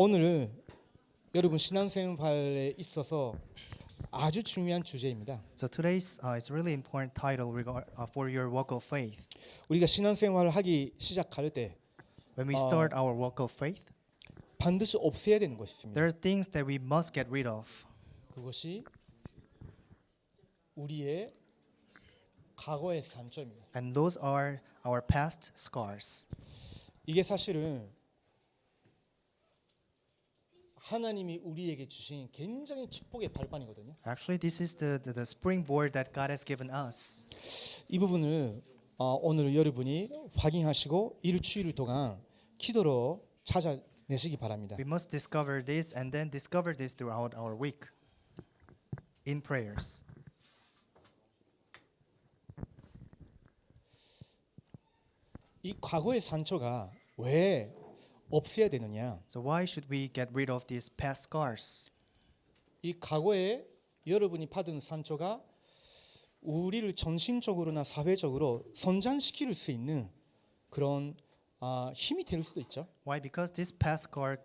오늘 여러분 신앙생활에 있어서 아주 중요한 주제입니다. So today's is really important title for your walk of faith. 우리가 신앙생활을 하기 시작할 때 When we start our walk of faith, 반드시 없애야 되는 것이 있습니다. there are things that we must get rid of. 그것이 우리의 과거의 상처입니다. And those are our past scars. 이게 사실은 하나님이 우리에게 주신 굉장히 축복의 발판이거든요. Actually, this is the springboard that God has given us. 이 부분을 오늘 여러분이 확인하시고 일주일 동안 기도로 찾아내시기 바랍니다. We must discover this and then discover this throughout our week in prayers. 이 과거의 상처가 왜 없애야 되느냐? So why should we get rid of these past scars? 이 과거에 여러분이 받은 상처가 우리를 정신적으로나 사회적으로 성장시킬 수 있는 그런 힘이 될 수도 있죠. Why? Because this past scar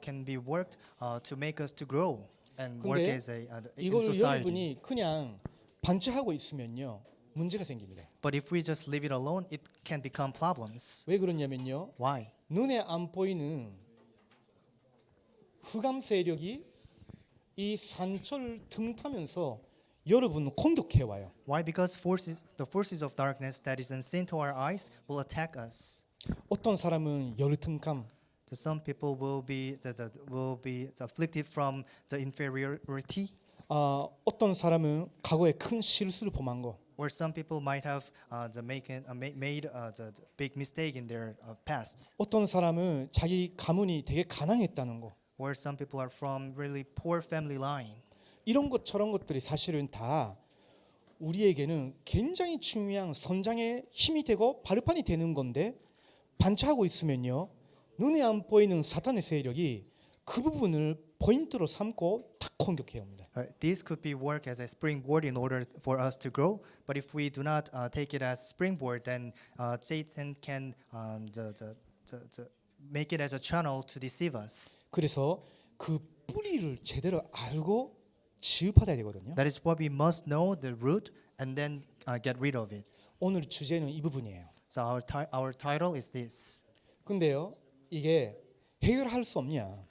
can be worked to make us to grow and work 근데 as in 이걸 society. 여러분이 그냥 반치하고 있으면요 문제가 생깁니다. But if we just leave it alone, it can become problems. 왜 그러냐면요 Why? 눈에 안 보이는 흑암 세력이 이 상처를 틈타면서 여러분을 공격해 와요. Why? Because the forces of darkness that is unseen to our eyes will attack us. 어떤 사람은 열등감, So some people will be afflicted from the inferiority, 어떤 사람은 과거에 큰 실수를 범한 거, or some people might have made the big mistake in their past, 어떤 사람은 자기 가문이 되게 가난했다는 거. or some people are from really poor family line. 이런 것 저런 것들이 사실은 다 우리에게는 굉장히 중요한 성장의 힘이 되고 발판이 되는 건데 반차하고 있으면요 눈에 안 보이는 사탄의 세력이 그 부분을 포인트로 삼고 탁 공격해 옵니다. This could be work as a springboard in order for us to grow. But if we do not take it as springboard, then Satan can make it as a channel to deceive us. 그래서 그 뿌리를 제대로 알고 지읍받아야 되거든요. That is what we must know the root and then get rid of it. 오늘 주제는 이 부분이에요. So our title is this. 근데요 이게 해결할 수 없냐?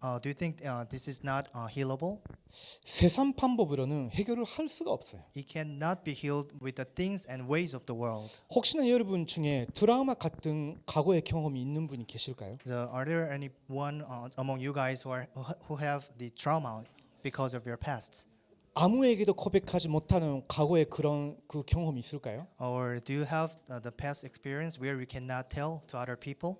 Do you think this is not healable? 세상 방법으로는 해결을 할 수가 없어요. It cannot be healed with the things and ways of the world. 혹시나 여러분 중에 트라우마 같은 과거의 경험이 있는 분이 계실까요? So are there anyone among you guys who have the trauma because of your past? 아무에게도 고백하지 못하는 과거의 그런 그 경험이 있을까요? Or do you have the past experience where you cannot tell to other people?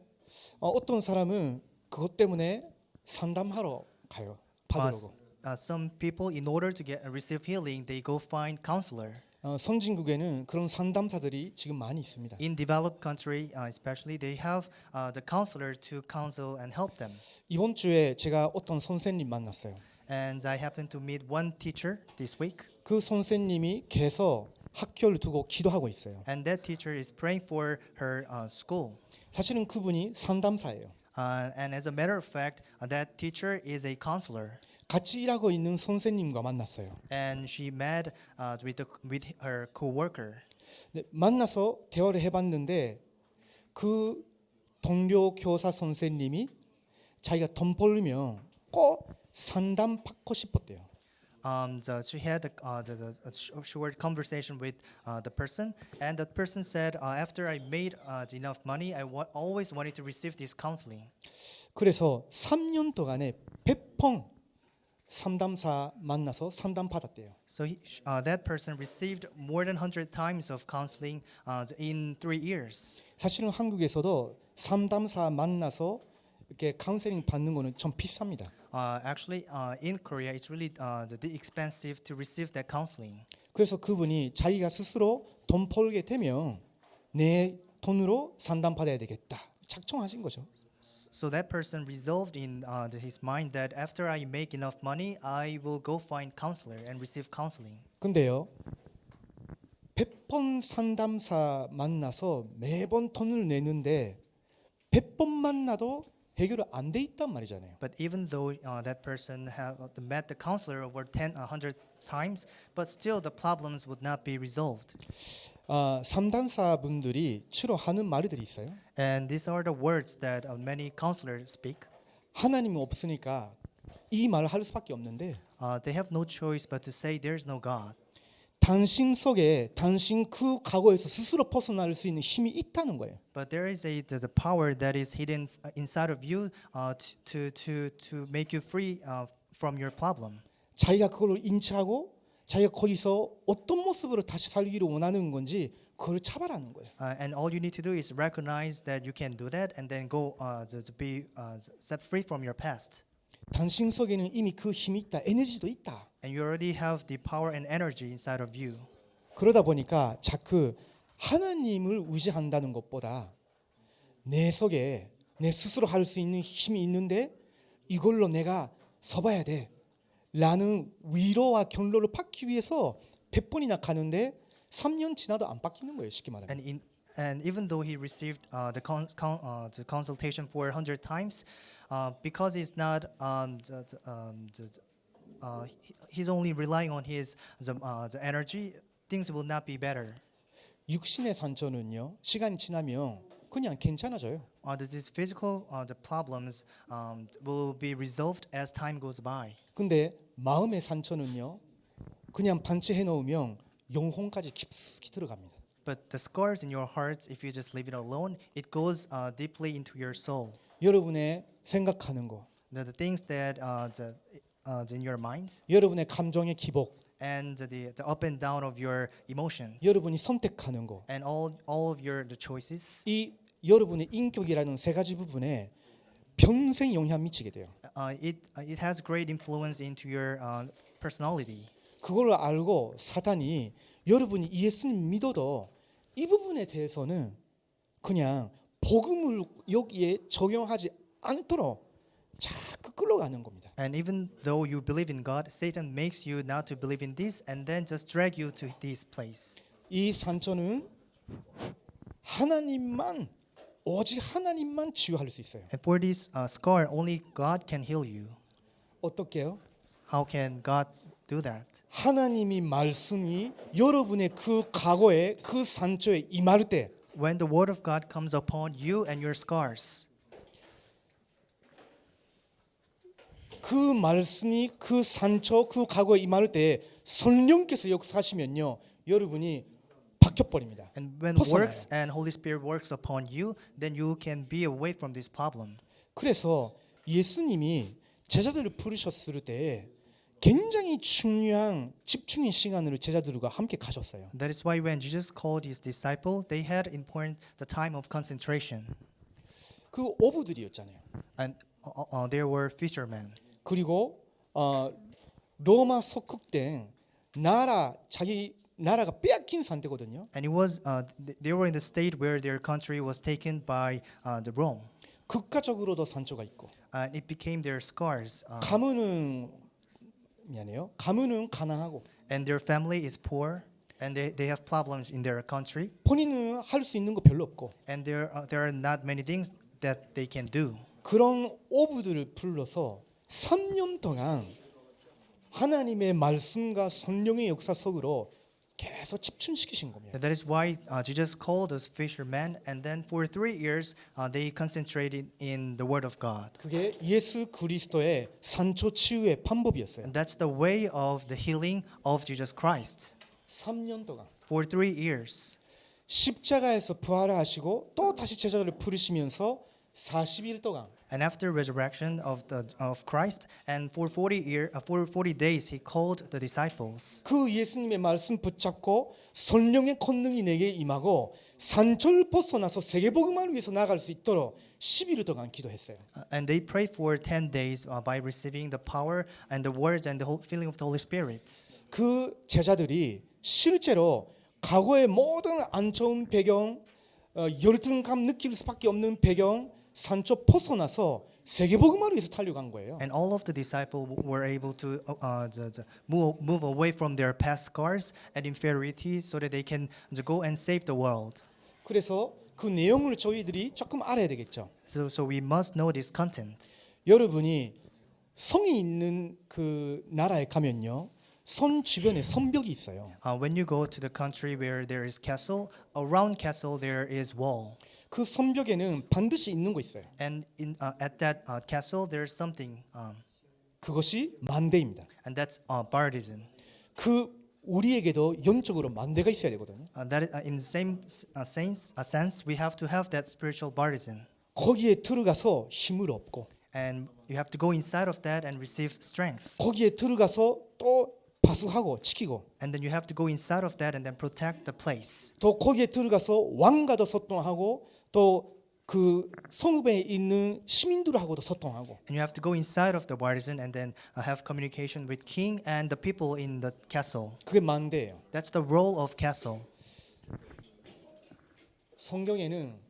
어떤 사람은 그것 때문에 상담하러 가요. 받으려고. Some people, in order to receive healing, they go find counselor. 선진국에는 그런 상담사들이 지금 많이 있습니다. In developed country, especially, they have the counselor to counsel and help them. 이번 주에 제가 어떤 선생님 만났어요. And I happened to meet one teacher this week. 그 선생님이 계속 학교를 두고 기도하고 있어요. And that teacher is praying for her school. 사실은 그분이 상담사예요. And as a matter of fact, that teacher is a counselor. 같이 일하고 있는 선생님과 만났어요. And she met with her coworker. 만나서 대화를 해봤는데 그 동료 교사 선생님이 자기가 돈 벌면 꼭 상담 받고 싶었대요. She had a short conversation with the person, and that person said, "After I made enough money, I always wanted to receive this counseling." 그래서 3년 동안에 100번 상담사 만나서 상담 받았대요. So that person received more than 100 times of counseling in 3 years. 사실은 한국에서도 상담사 만나서 이렇게 카운셀링 받는 거는 좀 비쌉니다. Actually, in Korea, it's really expensive to receive that counseling. 그래서 그분이 자기가 스스로 돈 벌게 되면 내 돈으로 상담 받아야 되겠다. 작정하신 거죠. So that person resolved in his mind that after I make enough money, I will go find counselor and receive counseling. 근데요. 100번 상담사 만나서 매번 돈을 내는데 100번 만나도 해결이 안 돼 있단 말이잖아요. But even though that person have met the counselor over 100 times, but still the problems would not be resolved. 상담사 분들이 주로 하는 말들이 있어요. And these are the words that many counselors speak. 하나님이 없으니까 이 말을 할 수밖에 없는데 They have no choice but to say there's no God. 당신 속에 당신 그 과거에서 스스로 벗어날 수 있는 힘이 있다는 거예요. But there is the power that is hidden inside of you to make you free from your problem. 자기가 그걸 인지하고 자기가 거기서 어떤 모습으로 다시 살기를 원하는 건지 그걸 차발하는 거예요. And all you need to do is recognize that you can do that and then go to be set free from your past. 당신 속에는 이미 그 힘이 있다, 에너지도 있다. And you already have the power and energy inside of you. 그러다 보니까 자꾸 하나님을 의지한다는 것보다 내 속에 내 스스로 할 수 있는 힘이 있는데 이걸로 내가 서봐야 돼 라는 위로와 격려를 받기 위해서 100번이나 가는데 3년 지나도 안 바뀌는 거예요. 쉽게 말하면. And even though he received the consultation 400 times, because he's not he's only relying on his the energy, things will not be better. 육신의 상처는요. 시간이 지나면 그냥 괜찮아져요. These physical the problems will be resolved as time goes by. 근데 마음의 상처는요. 그냥 반치해 놓으면 영혼까지 깊숙이 들어갑니다. But the scars in your hearts, if you just leave it alone, it goes deeply into your soul. 여러분의 생각하는 거, The things that in your mind 여러분의 감정의 기복, and the up and down of your emotions 여러분이 선택하는 거, and all of your the choices. 이 여러분의 인격이라는 세 가지 부분에 평생 영향 미치게 돼요. It has great influence into your personality. 그걸 알고 사단이 여러분이 예수님 믿어도 이 부분에 대해서는 그냥 복음을 여기에 적용하지 않도록 자꾸 끌어가는 겁니다. And even though you believe in God, Satan makes you not to believe in this and then just drag you to this place. 이 상처는 하나님만 오직 하나님만 치유할 수 있어요. And for this scar, only God can heal you. 어떻게요? How can God do that? 하나님이 말씀이 여러분의 그 과거에 그 상처에 임할 때 When the word of God comes upon you and your scars, 그 말씀이 그 상처 그 과거에 임할 때 성령께서 역사하시면요 여러분이 바뀌어버립니다. and when 벗어나요. works and Holy Spirit works upon you, then you can be away from this problem. 그래서 예수님이 제자들을 부르셨을 때 굉장히 중요한 집중의 시간을 제자들과 함께 가졌어요. That is why when Jesus called his disciple, they had important the time of concentration, 그 어부들이었잖아요. and there were fishermen. 그리고 로마 속국된 자기 나라가 빼앗긴 상태거든요. And it was they were in the state where their country was taken by the Rome, 국가적으로도 상처가 있고 and it became their scars. 가문은 가난하고 And their family is poor, and they have problems in their country, 본인은 할 수 있는 거 별로 없고 and there are not many things that they can do. 그런 어부들을 불러서 3년 동안 하나님의 말씀과 성령의 역사 속으로 계속 집중시키신 겁니다. And that is why Jesus called those fishermen, and then for 3 years they concentrated in the Word of God. 그게 예수 그리스도의 상처 치유의 방법이었어요. And that's the way of the healing of Jesus Christ. 3년 동안 For 3 years. 십자가에서 부활하시고 또 다시 제자들을 부르시면서 40일 동안 And after resurrection of Christ, and for 40 days he called the disciples. 그 예수님의 말씀 붙잡고 성령의 권능이 내게 임하고 상처를 벗어나서 세계복음을 위해서 나갈 수 있도록 10일 동안 기도했어요. And they prayed for 10 days by receiving the power and the words and the whole feeling of the Holy Spirit. 그 제자들이 실제로 과거의 모든 안 좋은 배경, 열등감 느낄 수밖에 없는 배경, 상처 벗어나서 세계복음을 위해서 달려간 거예요. And all of the disciples were able to move away from their past scars and inferiority so that they can go and save the world. 그래서 그 내용을 저희들이 조금 알아야 되겠죠. So we must know this content. 여러분이 성이 있는 그 나라에 가면요, 성 주변에 성벽이 있어요. When you go to the country where there is castle, around castle there is wall, 그 성벽에는 반드시 있는 거 있어요. and at that castle there is something, 그것이 만대입니다. and that's partisan. 그 우리에게도 영적으로 만대가 있어야 되거든요. That in the same sense, we have to have that spiritual partisan, 거기에 들어가서 힘을 얻고, and you have to go inside of that and receive strength, 거기에 들어가서 또 파수하고 지키고, and then you have to go inside of that and then protect the place. 또 거기에 들어가서 왕과도 소통하고, 또 그 성읍에 있는 시민들하고도 소통하고. And you have to go inside of the partisan and then have communication with king and the people in the castle. 그게 만대예요. That's the role of castle. 성경에는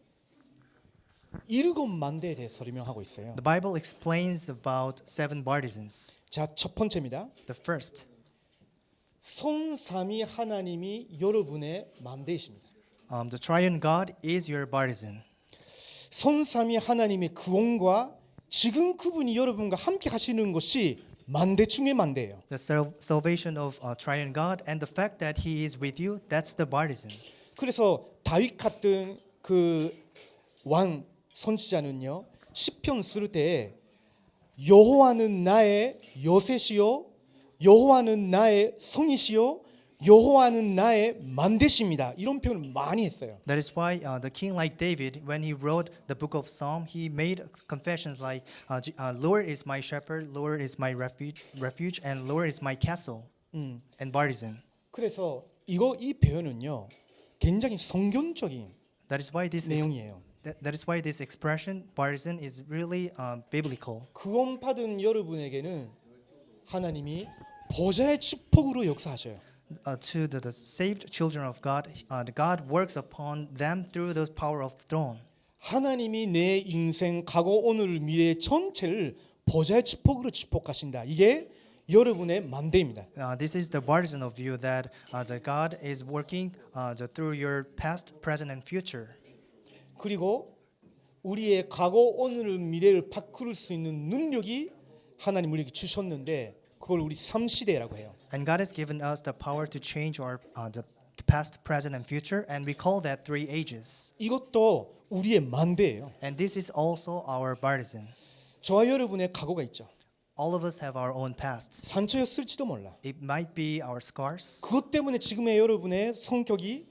7만대에 대해서 설명하고 있어요. The Bible explains about 7 partisans. 자, 첫 번째입니다. The first, 성삼위 하나님이 여러분의 만대이십니다. the triune God is your partisan. 성삼위 하나님의 구원과 지금 그분이 여러분과 함께 하시는 것이 만대 중의 만대예요. The salvation of triune God and the fact that He is with you, that's the partisan. 그래서 다윗 같은 그 왕 선지자는요, 시편 쓸 때 여호와는 나의 요새시요, 여호와는 나의 성이시요, 여호와는 나의 만대십니다. 이런 표현을 많이 했어요. That is why the king like David, when he wrote the book of Psalm, he made confessions like, Lord is my shepherd, Lord is my refuge, and Lord is my castle, and partisan. 그래서 이 표현은요, 굉장히 성경적인 That is why this 내용이에요. that is why this expression partisan is really biblical. 구원받은 여러분에게는 하나님이 보좌의 축복으로 역사하셔요. To the saved children of God, God works upon them through the power of the throne. 하나님이 내 인생, 과거, 오늘, 미래 전체를 보좌의 축복으로 축복하신다. 이게 여러분의 만대입니다. This is the partisan of you that the God is working through your past, present, and future. 그리고 우리의 과거, 오늘, 미래를 바꿀 수 있는 능력이 하나님 우리에게 주셨는데 그걸 우리 3시대라고 해요. And God has given us the power to change our the past, present, and future, and we call that 3 ages. 이것도 우리의 만대예요. And this is also our partisan. 저와 여러분의 과거가 있죠. All of us have our own past. 상처였을지도 몰라. It might be our scars. 그것 때문에 지금의 여러분의 성격이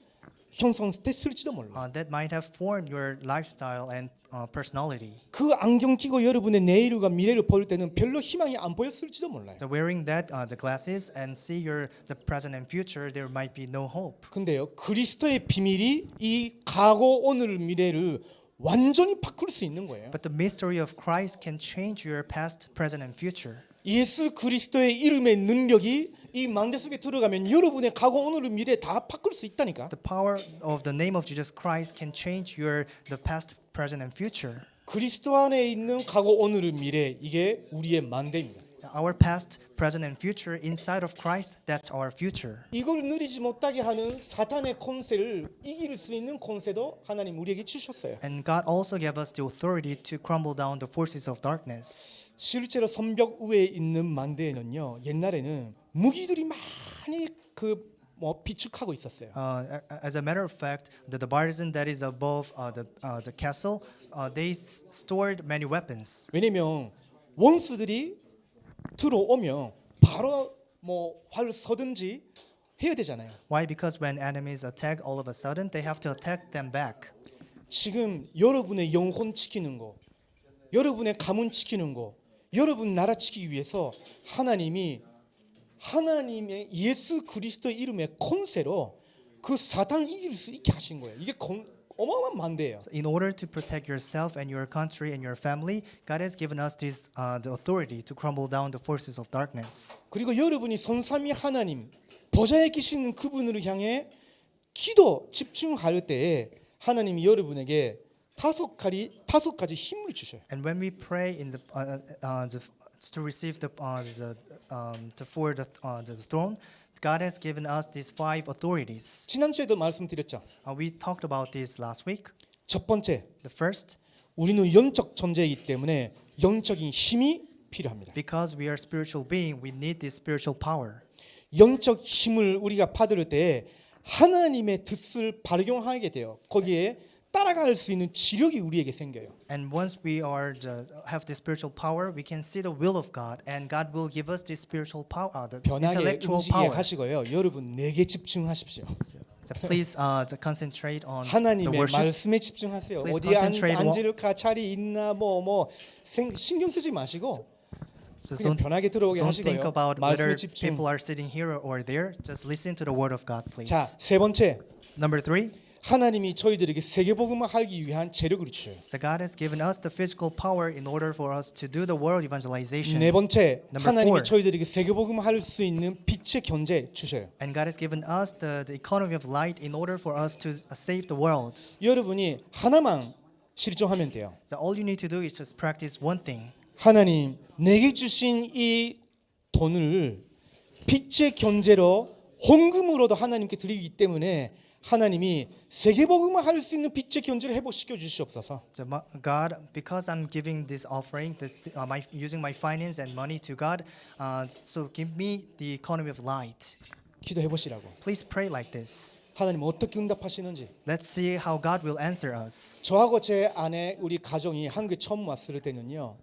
형성됐을지도 몰라. That might have formed your lifestyle and personality. 그 안경 끼고 여러분의 내일과 미래를 볼 때는 별로 희망이 안 보였을지도 몰라요. So wearing that the glasses and see the present and future, there might be no hope. 근데요, 그리스도의 비밀이 이 과거, 오늘, 미래를 완전히 바꿀 수 있는 거예요. But the mystery of Christ can change your past, present, and future. 예수 그리스도의 이름의 능력이 이 만대 속에 들어가면 여러분의 과거, 오늘, 미래 다 바꿀 수 있다니까. The power of the name of Jesus Christ can change the past, present, and future. 그리스도 안에 있는 과거, 오늘, 미래 이게 우리의 만대입니다. Our past, present, and future inside of Christ, that's our future. 이걸 누리지 못하게 하는 사탄의 권세를 이길 수 있는 권세도 하나님 우리에게 주셨어요. And God also gave us the authority to crumble down the forces of darkness. 실제로 성벽 위에 있는 만대에는요, 옛날에는 무기들이 많이 비축하고 있었어요. As a matter of fact, the partisan that is above the castle, they stored many weapons. 왜냐면 원수들이 들어오면 바로 활 쏘든지 해야 되잖아요. Why? Because when enemies attack, all of a sudden they have to attack them back. 지금 여러분의 영혼 지키는 거, 여러분의 가문 지키는 거, 여러분 나라 지키기 위해서 하나님의 예수 그리스도의 이름의 권세로 그 사탄 이길 수 있게 하신 거예요. 이게 어마어마한 만대예요. In order to protect yourself and your country and your family, God has given us this the authority to crumble down the forces of darkness. 그리고 여러분이 성삼위 하나님 보좌에 계시는 그분을 향해 기도 집중할 때에 하나님이 여러분에게 다섯 가지 힘을 주셔요. And when we pray to receive for the throne, God has given us these 5 authorities. 지난주에도 말씀드렸죠. We talked about this last week. 첫 번째, The first, 우리는 영적 존재이기 때문에 영적인 힘이 필요합니다. Because we are spiritual being, we need this spiritual power. 영적 힘을 우리가 받을 때 하나님의 뜻을 발견하게 돼요. 거기에 따라갈 수 있는 지력이 우리에게 생겨요. And once we have this spiritual power, we can see the will of God, and God will give us this spiritual power, the 변하게 intellectual 움직이게 power. 하시고요. 여러분 내게 집중하십시오. So please to concentrate on the 하나님의 worship. 말씀에 집중하세요. Please 어디에 concentrate 앉을까 자리 있나 뭐 신경 쓰지 마시고 So 그냥 편하게 들어오게 don't think 하시고요. about 말씀에 whether 집중. people are sitting here or there. Just listen to the word of God, please. 자, 세 번째. Number 3. 하나님이 저희들에게 세계복음을 하기 위한 재력을 주셔요. So God has given us the physical power in order for us to do the world evangelization. 네 번째, Number 하나님이 4. 저희들에게 세계복음을 할 수 있는 빛의 견제 주셔요. And God has given us the economy of light in order for us to save the world. 여러분이 하나만 실종하면 돼요. So all you need to do is just practice one thing. 하나님, 내게 주신 이 돈을 빛의 견제로 헌금으로도 하나님께 드리기 때문에 하나님이 세계복음을 할 수 있는 빛의 견제를 회복시켜 주시옵소서. So God, because I'm giving this offering, using my finance and money to God, so give me the economy of light. 기도해 보시라고. Please pray like this. 하나님 어떻게 응답하시는지. Let's see how God will answer us. 저하고 제 아내 우리 가정이 한국에 처음 왔을 때는요.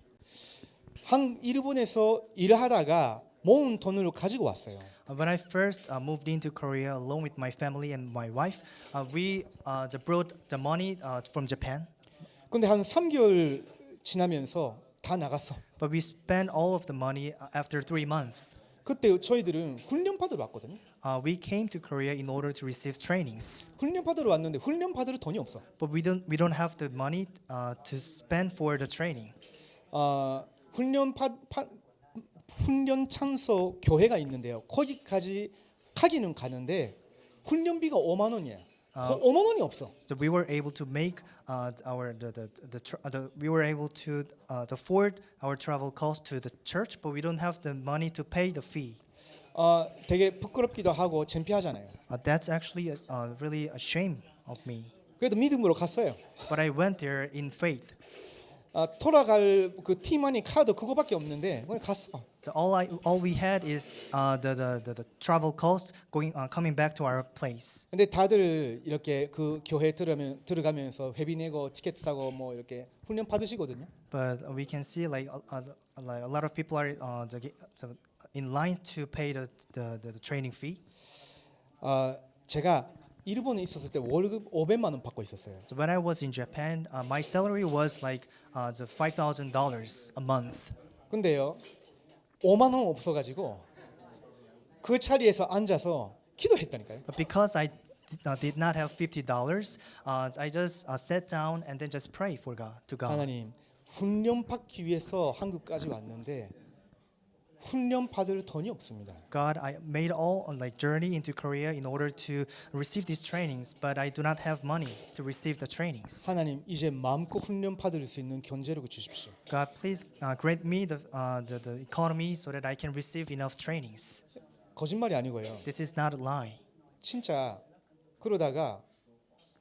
일본에서 일하다가 모은 돈을 가지고 왔어요. When I first moved into Korea along with my family and my wife, we brought the money from Japan. 근데 한 3개월 지나면서 다 나갔어. But we spent all of the money after 3 months. 그때 저희들은 훈련 받으러 왔거든요. We came to Korea in order to receive trainings. 훈련 받으러 왔는데 훈련 받을 돈이 없어. But we don't have the money to spend for the training. 훈련 찬소 교회가 있는데요. 거기까지 가기는 가는데 훈련비가 5만 원이에요. 5만 원이 없어. So we were able to make we were able to afford our travel costs to the church, but we don't have the money to pay the fee. 되게 부끄럽기도 하고 창피하잖아요. That's actually really a shame of me. 그래도 믿음으로 갔어요. But I went there in faith. 돌아갈 그 티머니 카드 그거밖에 없는데 그냥 갔어. So all we had is the travel cost coming back to our place. 근데 다들 이렇게 그 교회 들어가면서 회비 내고 티켓 사고 뭐 이렇게 훈련 받으시거든요. But we can see like a lot of people are in line to pay the training fee. 제가 일본에 있었을 때 월급 500만 원 받고 있었어요. So when I was in Japan, my salary was like the $5,000 a month. 근데요 5만 원 없어가지고 그 자리에서 앉아서 기도했다니까요. But because I did not have $50, I just sat down and then just pray to God. 하나님 훈련 받기 위해서 한국까지 왔는데 훈련 받을 돈이 없습니다. God, I made all like journey into Korea in order to receive these trainings, but I do not have money to receive the trainings. 하나님 이제 마음껏 훈련 받을 수 있는 견제력을 주십시오. God, please grant me the economy so that I can receive enough trainings. 거짓말이 아니고요. This is not a lie. 진짜 그러다가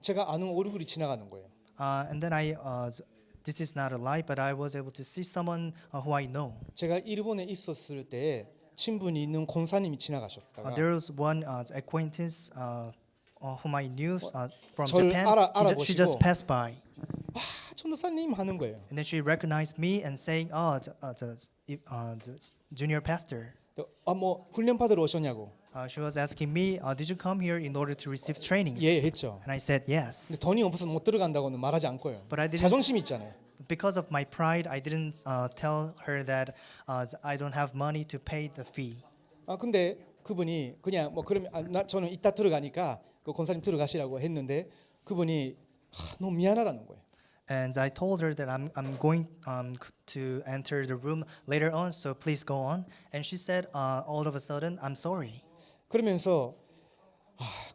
제가 아는 얼굴이 지나가는 거예요. And then this is not a lie, but I was able to see someone who I know. 제가 일본에 있었을 때 친분이 있는 권사님이 지나가셨다가 There was one acquaintance whom I knew from 저를 Japan. She just 알아보시고 passed by, 전도사님 하는 거예요. and then she recognized me and saying, "Oh, the junior pastor." 뭐 훈련 받으러 오셨냐고. She was asking me, "Did you come here in order to receive trainings?" 예 했죠. And I said yes. 근데 돈이 없어서 못 들어간다고는 말하지 않고요. But I didn't. 자존심이 있잖아요. Because of my pride, I didn't tell her that I don't have money to pay the fee. 근데 그분이 그냥 뭐 그러면 저는 이따 들어가니까 그 권사님 들어가시라고 했는데 그분이 너무 미안하다는 거예요. And I told her that I'm going to enter the room later on, so please go on. And she said, all of a sudden, I'm sorry. 그러면서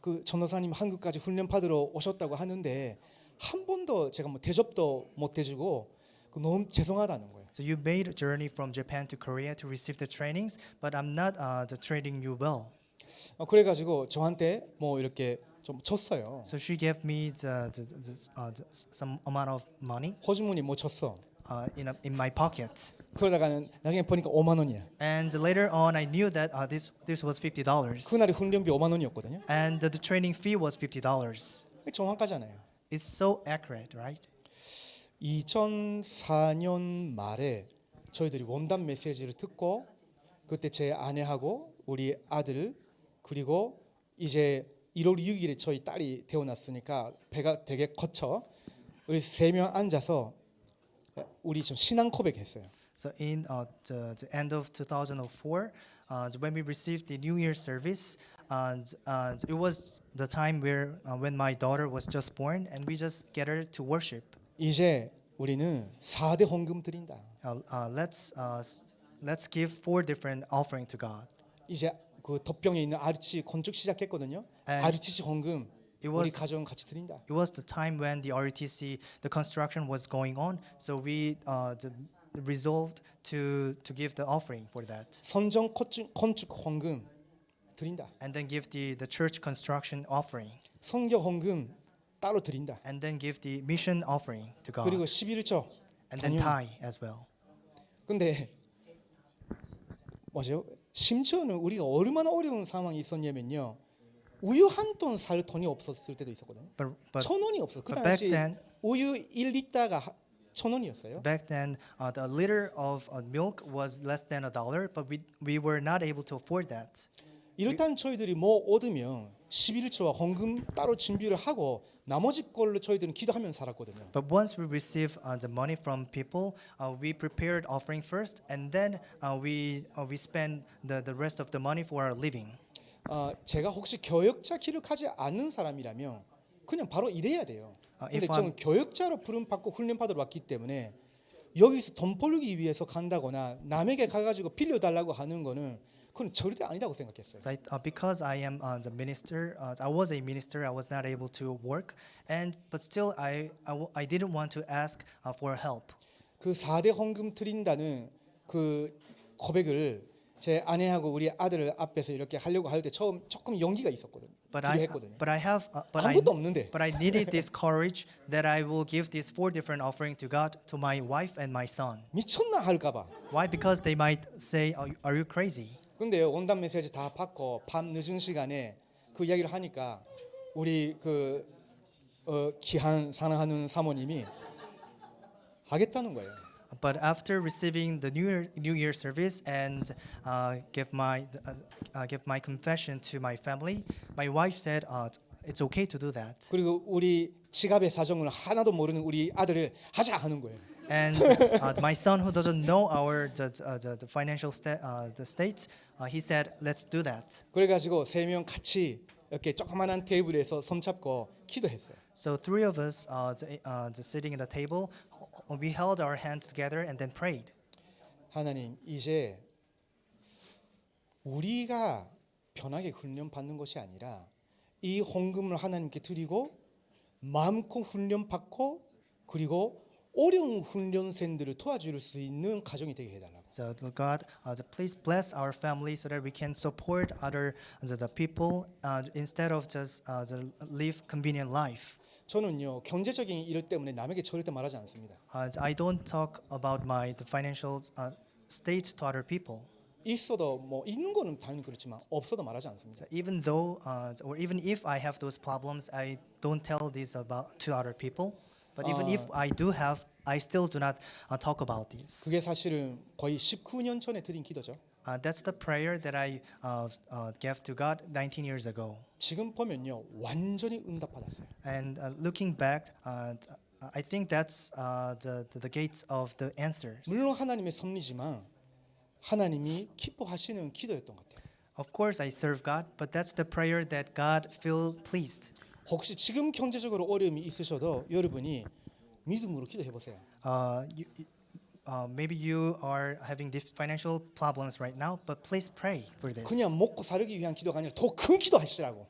그 전도사님 한국까지 훈련 받으러 오셨다고 하는데 한 번도 제가 뭐 대접도 못 해주고 너무 죄송하다는 거예요. So you made a journey from Japan to Korea to receive the trainings, but I'm not treating you well. 그래가지고 저한테 뭐 이렇게 좀 줬어요. So she gave me some amount of money 호주머니 뭐 줬어. in my pocket. 그러다가는 나중에 보니까 5만 원이야. And later on, I knew that this was $50. 그날의 훈련비 5만 원이었거든요. And the training fee was $50. 정확하잖아요. It's so accurate, right? 2004년 말에 저희들이 원단 메시지를 듣고 그때 제 아내하고 우리 아들 그리고 이제 1월 6일에 저희 딸이 태어났으니까 배가 되게 거쳐 우리 3명 앉아서 우리 좀 신앙 고백했어요. So in the end of 2004, when we received the New Year service, and it was the time where when my daughter was just born, and we just gathered to worship. 이제 우리는 4대 헌금 드린다. Let's give 4 different offering to God. 이제 그 덕병에 있는 RTC 건축 시작했거든요. And RTC 헌금 it 우리 was 가정 같이 드린다. it was the time when the RTC the construction was going on, so we resolved to give the offering for that, 선정 건축 헌금 드린다. and then give the church construction offering, 성교 헌금 따로 드린다. and then give the mission offering to God, 그리고 11조 and then tithe as well. 근데 뭐죠? 심지어는 우리가 얼마나 어려운 상황이 있었냐면요. 우유 한 돈 살 돈이 없었을 때도 있었거든요. But 1,000원이 없어. 그 but back 당시 then 우유 1리터가 1,000원이었어요. back then the liter of milk was less than $1, but we were not able to afford that. 이렇다는 저희들이 뭐 얻으면 11조와 헌금 따로 준비를 하고 나머지 걸로 저희들은 기도하면 살았거든요. But once we receive the money from people, we prepared offering first, and then we spend the rest of the money for our living. 제가 혹시 교역자 기록하지 않는 사람이라면 그냥 바로 일해야 돼요. 근데 if 저는 교역자로 부름 받고 훈련 받으러 왔기 때문에 여기서 돈 벌기 위해서 간다거나 남에게 가가지고 빌려달라고 하는 거는 그건 절대 아니다고 생각했어요. So because I am the minister, I was a minister. I was not able to work, but still I didn't want to ask for help. 그 4대 헌금 드린다는 그 고백을 제 아내하고 우리 아들 앞에서 이렇게 하려고 할 때 처음 조금 용기가 있었거든요. But 필요했거든요. I 아무것도 없는데. but I needed this courage that I will give these 4 different offering to God, to my wife and my son. 미쳤나 할까봐. Why? Because they might say, "Are you crazy?" 근데 원단 메시지 다 받고 밤 늦은 시간에 그 이야기를 하니까 우리 그 귀한 사랑하는 사모님이 하겠다는 거예요. But after receiving the New Year service and give my confession to my family, my wife said, "It's okay to do that." 그리고 우리 지갑의 사정을 하나도 모르는 우리 아들을 하자 하는 거예요. And my son, who doesn't know the financial the states, he said, "Let's do that." 그래가지고 3명 같이 이렇게 조그만한 테이블에서 손잡고 기도했어요. So 3 of us, sitting at the table, we held our hands together and then prayed. 하나님, 이제 우리가 편하게 훈련 받는 것이 아니라 이 헌금을 하나님께 드리고 마음껏 훈련 받고 그리고 어려운 훈련생들을 도와줄 수 있는 가정이 되게 해달라고. So God, please bless our family so that we can support the people instead of just live convenient life. 저는요 경제적인 일 때문에 남에게 절대 말하지 않습니다. I don't talk about the financial state to other people. 있어도 뭐 있는 거는 당연히 그렇지만 없어도 말하지 않습니다. So even though, or even if I have those problems, I don't tell this to other people. But even if I do have, I still do not talk about this. 그게 사실은 거의 19년 전에 드린 기도죠. That's the prayer that I gave to God 19 years ago. 지금 보면요 완전히 응답받았어요. And looking back, I think that's the gates of the answers. 물론 하나님의 섭리지만 하나님이 기뻐하시는 기도였던 것 같아요. Of course, I serve God, but that's the prayer that God feel pleased. 혹시 지금 경제적으로 어려움이 있으셔도 여러분이 믿음으로 기도해 보세요. Maybe you are having financial problems right now, but please pray for this. 그냥 먹고 살기 위한 기도가 아니라 더 큰 기도하시라고.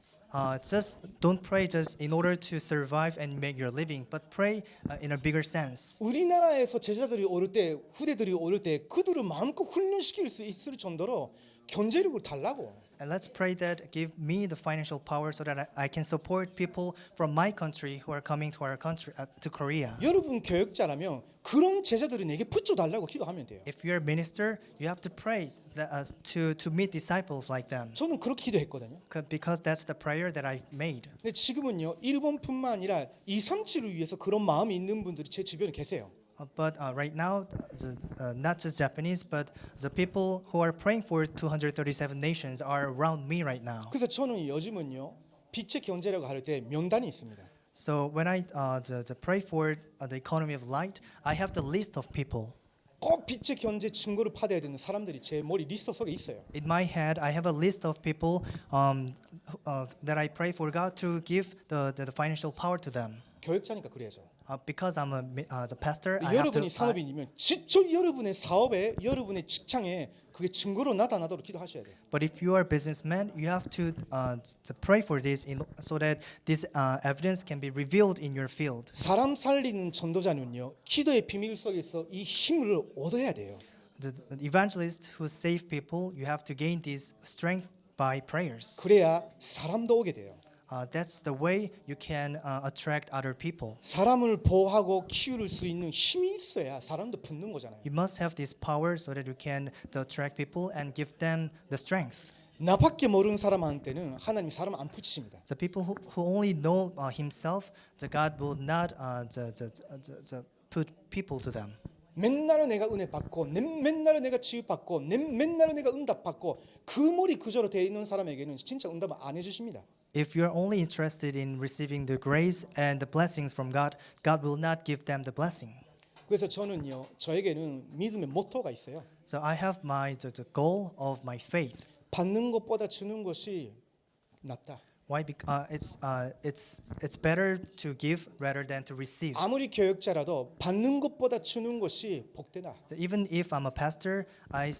Just don't pray just in order to survive and make your living, but pray in a bigger sense. 우리나라에서 제자들이 오를 때 후대들이 오를 때 그들을 마음껏 훈련시킬 수 있을 정도로 경제력을 달라고. And let's pray that give me the financial power so that I can support people from my country who are coming to our country to Korea. 여러분 교역자라면 그런 제자들이 내게 붙여달라고 기도하면 돼요. If you're a minister, you have to pray that, to meet disciples like them. 저는 그렇게 기도했거든요. Because that's the prayer that I've made. 근데 지금은요 일본뿐만 아니라 237을 위해서 그런 마음이 있는 분들이 제 주변에 계세요. But right now, not just Japanese, but the people who are praying for 237 nations are around me right now. 그래서 저는 요즘은요 빛의 경제라고 할 때 명단이 있습니다. So when I pray for the economy of light, I have the list of people. 꼭 빛의 경제 증거를 받아야 되는 사람들이 제 머리 리스트 속에 있어요. In my head, I have a list of people that I pray for God to give the financial power to them. 교역자니까 그래야죠. Because I'm the pastor, I have to. 여러분이 산업인이면 직접 여러분의 사업에 여러분의 직장에 그게 증거로 나타나도록 기도하셔야 돼요. But if you are a businessman, you have to pray for this so that this evidence can be revealed in your field. 사람 살리는 전도자는요 기도의 비밀 속에서 이 힘을 얻어야 돼요. The evangelists who save people, you have to gain this strength by prayers. 그래야 사람도 오게 돼요. That's the way you can attract other people. 사람을 보호하고 키울 수 있는 힘이 있어야 사람도 붙는 거잖아요. You must have this power so that you can attract people and give them the strength. 나밖에 모르는 사람한테는 하나님이 사람 안 붙이십니다. The people who only know himself, the God will not put people to them. 맨날 내가 은혜 받고 맨날 내가 치유 받고 맨날 내가 응답 받고 그 머리 그저로 되어 있는 사람에게는 진짜 응답을 안 해주십니다. If you're only interested in receiving the grace and the blessings from God, God will not give them the blessing. 그래서 저는요 저에게는 믿음의 모토가 있어요. So I have the goal of my faith. 받는 것보다 주는 것이 낫다. Why? It's better to give rather than to receive. 아무리 교역자라도 받는 것보다 주는 것이 복되다. Even if I'm a pastor, I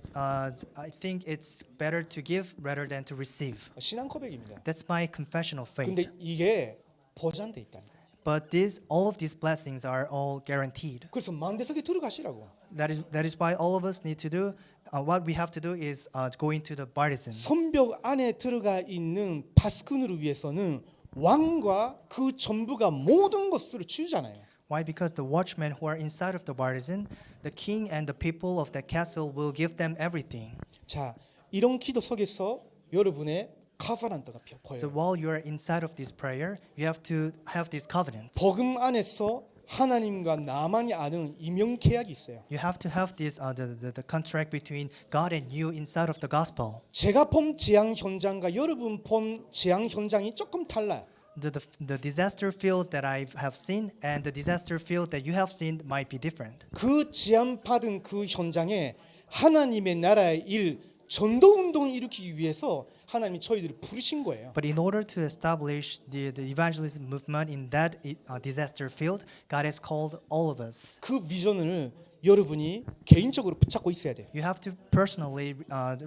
think it's better to give rather than to receive. 신앙 고백입니다. That's my confessional faith. 근데 이게 보장돼 있다니까. But all of these blessings are all guaranteed. 그래서 망대석에 들어가시라고. That is why all of us need to do. What we have to do is go into the baptism. 손벽 안에 들어가 있는 파스꾼을 위해서는 왕과 그 전부가 모든 것을 주잖아요. Why? Because the watchmen who are inside of the baptism, the king and the people of that castle will give them everything. 자, 이런 기도 속에서 여러분의 카바란트가 보여요. So while you are inside of this prayer, you have to have this covenant. 복음 안에서 하나님과 나만이 아는 이명 계약이 있어요. You have to have this the contract between God and you inside of the gospel. 제가 본 재앙 현장과 여러분 본 재앙 현장이 조금 달라요. The disaster field that I have seen and the disaster field that you have seen might be different. 그 재앙 받은 그 현장에 하나님의 나라의 일 전도 운동을 일으키기 위해서 하나님이 저희들을 부르신 거예요. But in order to establish the evangelism movement in that disaster field, God has called all of us. 그 비전을 여러분이 개인적으로 붙잡고 있어야 돼요. You have to personally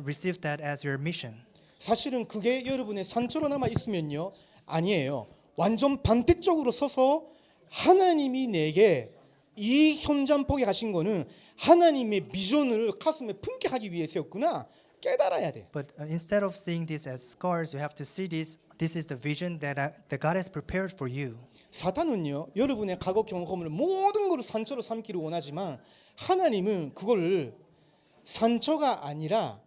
receive that as your mission. 사실은 그게 여러분의 상처로 남아 있으면요. 아니에요. 완전 반대쪽으로 서서 하나님이 내게 이 현장 보게 하신 거는 하나님의 비전을 가슴에 품게 하기 위해서였구나. 깨달아야 돼. But instead of seeing this as scars, you have to see this is the vision that God has prepared for you. 사탄은요. 여러분의 과거 경험을 모든 것을 상처로 삼기를 원하지만 하나님은 그거를 상처가 아니라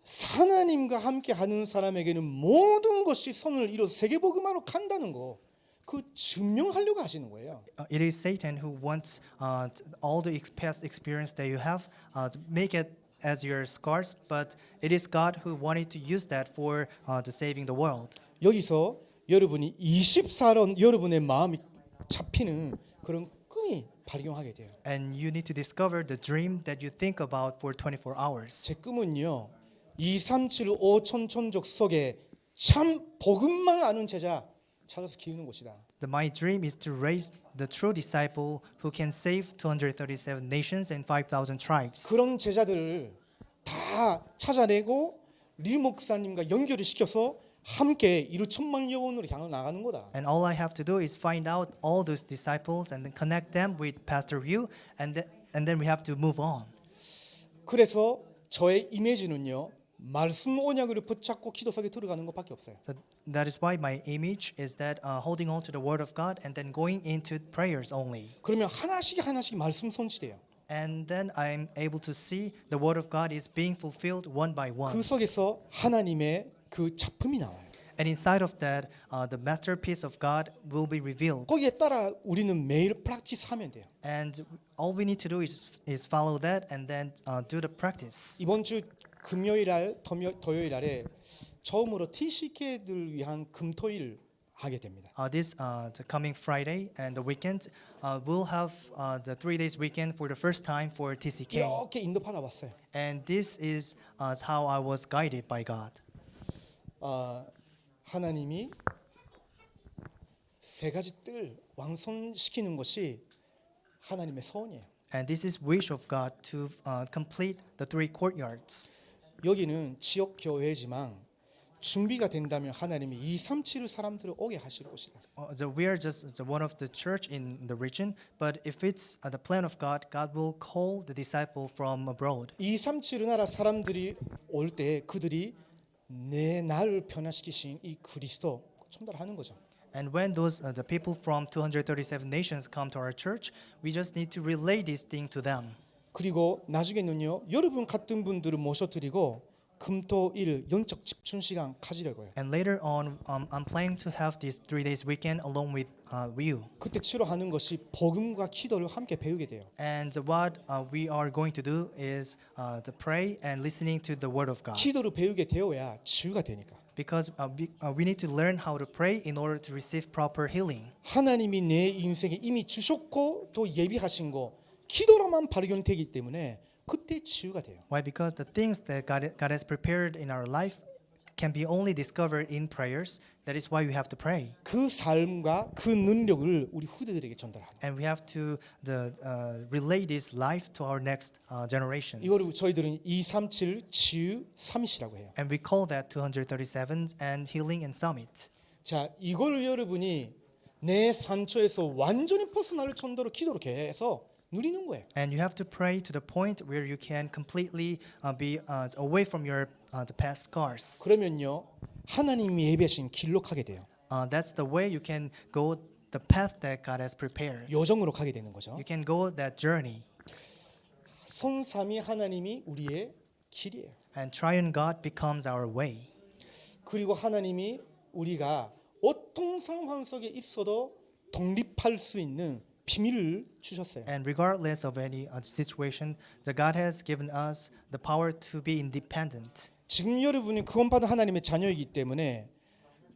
하나님과 함께 하는 사람에게는 모든 것이 선을 이뤄서 세계복음화로 간다는 거. 그 증명하려고 하시는 거예요. It is Satan who wants all the past experience that you have to make it as your scars, but it is God who wanted to use that for the saving the world. 여기서 여러분이 24년 여러분의 마음이 잡히는 그런 꿈이 발견하게 돼요. And you need to discover the dream that you think about for 24 hours. 제 꿈은요. 237 5천 천족 속에 참 복음만 아는 제자 찾아서 키우는 곳이다. My dream is to raise the true disciple who can save 237 nations and 5,000 tribes. 그런 제자들을 다 찾아내고 리 목사님과 연결을 시켜서 함께 이루 천만 영혼으로 향해 나가는 거다. And all I have to do is find out all those disciples and then connect them with Pastor Ryu, and then we have to move on. 그래서 저의 이미지는요. 말씀 언약을 붙잡고 기도 속에 들어가는 것밖에 없어요. So that is why my image is that holding on to the word of God and then going into prayers only. 그러면 하나씩 하나씩 말씀 성취돼요. And then I'm able to see the word of God is being fulfilled one by one. 그 속에서 하나님의 그 작품이 나와요. And inside of that, the masterpiece of God will be revealed. 거기에 따라 우리는 매일 프랙티스 하면 돼요. And all we need to do is follow that and then do the practice. 이번 주 금요일 날 토요일 날에 처음으로 TCK들 위한 금토일 하게 됩니다. The coming Friday and the weekend, we'll have the 3 days weekend for the first time for TCK. 이렇게 인도받아 왔어요. And this is how I was guided by God. 하나님이 세 가지 뜰 완성시키는 것이 하나님의 소원이에요. And this is wish of God to complete the 3 courtyards. 여기는 지역 교회지만 준비가 된다면 하나님이 237 사람들을 오게 하실 것이다. So we are just one of the church in the region, but if it's the plan of God, God will call the disciple from abroad. 237 나라 사람들이 올 때 그들이 내 나를 변화시키신 이 그리스도 전달하는 거죠. And when those the people from 237 nations come to our church, we just need to relay this thing to them. 그리고 나중에는요 여러분 같은 분들을 모셔드리고 금토일 영적 집중 시간 가지려고요. And later on, I'm planning to have this 3 days weekend along with you. 그때 치료하는 것이 복음과 기도를 함께 배우게 돼요. And what we are going to do is to pray and listening to the word of God. 기도를 배우게 되어야 치유가 되니까. Because we need to learn how to pray in order to receive proper healing. 하나님이 내 인생에 이미 주셨고 또 예비하신 거 기도로만 발견되기 때문에 그때 치유가 돼요. Why? Because the things that God has prepared in our life can be only discovered in prayers. That is why we have to pray. 그 삶과 그 능력을 우리 후대들에게 전달하는. And we have to relay this life to our next generations. 이거를 저희들은 237 치유 삼이시라고 해요. And we call that 237 and healing and summit. 자, 이걸 여러분이 내 산초에서 완전히 퍼스널 천도로 기도로 해서 누리는 거예요. And you have to pray to the point where you can completely be away from your the past scars. 그러면요 하나님이 예배하신 길로 가게 돼요. That's the way you can go the path that God has prepared. 여정으로 가게 되는 거죠. You can go that journey. 성삼위 하나님이 우리의 길이에요. And triune God becomes our way. 그리고 하나님이 우리가 어떤 상황 속에 있어도 독립할 수 있는 비밀을 주셨어요. And regardless of any situation, the God has given us the power to be independent. 지금 여러분이 구원받은 하나님의 자녀이기 때문에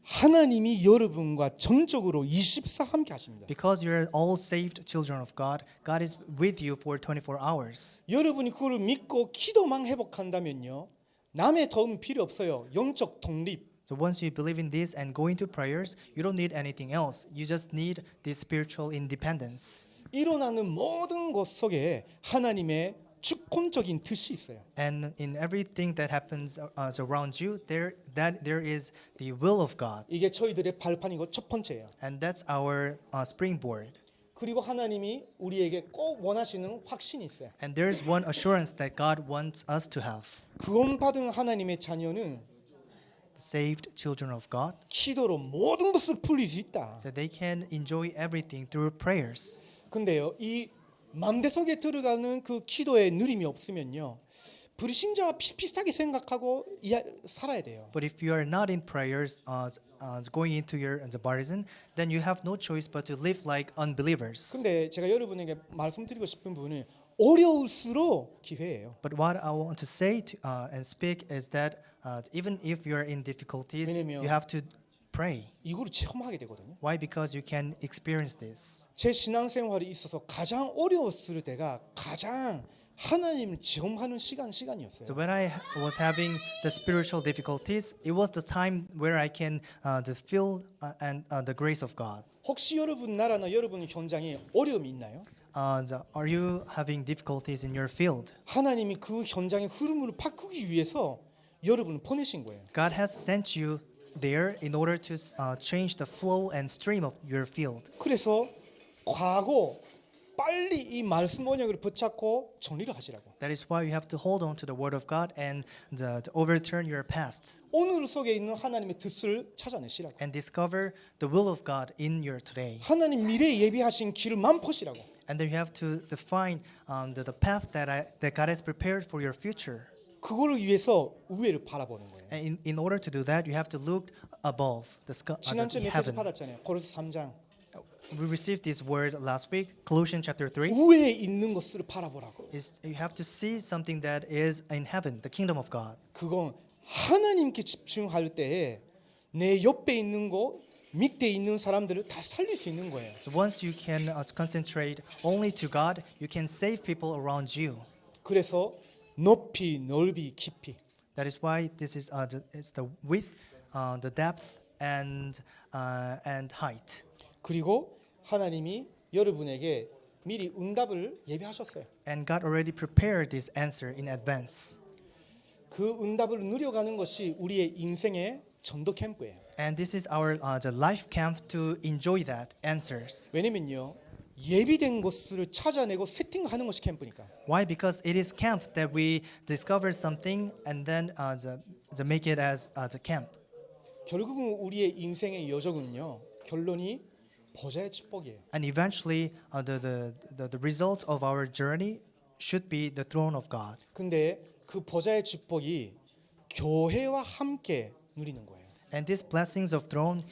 하나님이 여러분과 전적으로 24 함께 하십니다. Because you're all saved children of God, God is with you for 24 hours. 여러분이 그걸 믿고 기도만 회복한다면요 남의 도움 필요 없어요. 영적 독립. So once you believe in this and go into prayers, you don't need anything else. You just need this spiritual independence. 일어나는 모든 것 속에 하나님의 주권적인 뜻이 있어요. And in everything that happens around you, there is the will of God. 이게 저희들의 발판이고 첫 번째예요. And that's our springboard. 그리고 하나님이 우리에게 꼭 원하시는 확신이 있어요. And there's one assurance that God wants us to have. 구원받은 하나님의 자녀는 Saved children of God, 기도로 모든 것을 풀릴 수 있다. that they can enjoy everything through prayers. 근데요, 이 맘대 속에 들어가는 그 기도의 느림이 없으면요, 불신자와 비슷비슷하게 생각하고 살아야 돼요. But if you are not in prayers, going into your baptism, then you have no choice but to live like unbelievers. 근데 제가 여러분에게 말씀드리고 싶은 부분은 어려울수록 기회예요. But what I want to say and speak is that even if you are in difficulties, 왜냐면 you have to pray. 이거를 체험하게 되거든요. Why? Because you can experience this. 제 신앙생활에 있어서 가장 어려웠을 때가 가장 하나님을 체험하는 시간이었어요. So when I was having the spiritual difficulties, it was the time where I can to feel the grace of God. 혹시 여러분 나라나 여러분 현장에 어려움이 있나요? Are you having difficulties in your field? 하나님이 그 현장의 흐름을 바꾸기 위해서 여러분을 보내신 거예요. God has sent you there in order to change the flow and stream of your field. 그래서 과거 빨리 이 말씀 언약을 붙잡고 정리를 하시라고. That is why you have to hold on to the word of God and to overturn your past 오늘 속에 있는 하나님의 뜻을 찾아내시라고. and discover the will of God in your today. 하나님 미래에 예비하신 길을 맘포시라고. And then you have to define the path that God has prepared for your future. 그거를 위해서 우회를 바라보는 거예요. And in order to do that, you have to look above 지난주에 the 메시지 heaven. 받았잖아요. 고린도서 3장. We received this word last week, Colossians chapter 3. 우회에 있는 것을 바라보라고. Is you have to see something that is in heaven, the kingdom of God. 그건 하나님께 집중할 때에 내 옆에 있는 거, 밑에 있는 사람들을 다 살릴 수 있는 거예요. So once you can concentrate only to God, you can save people around you. 그래서 높이, 넓이, 깊이. That is why this is it's the width, the depth, and height. 그리고 하나님이 여러분에게 미리 응답을 예비하셨어요. And God already prepared this answer in advance. 그 응답을 누려가는 것이 우리의 인생의 전도 캠프예요. And this is our the life camp to enjoy that answers. 왜냐면요. 예비된 것을 찾아내고 세팅하는 것이 캠프니까. Why? Because it is camp that we discover something and then the make it as a camp. 결국은 우리의 인생의 여정은요. 결론이 보좌의 축복이에요. And eventually, the result of our journey should be the throne of God. 근데 그 보좌의 축복이 교회와 함께 누리는 거예요. And these blessings of throne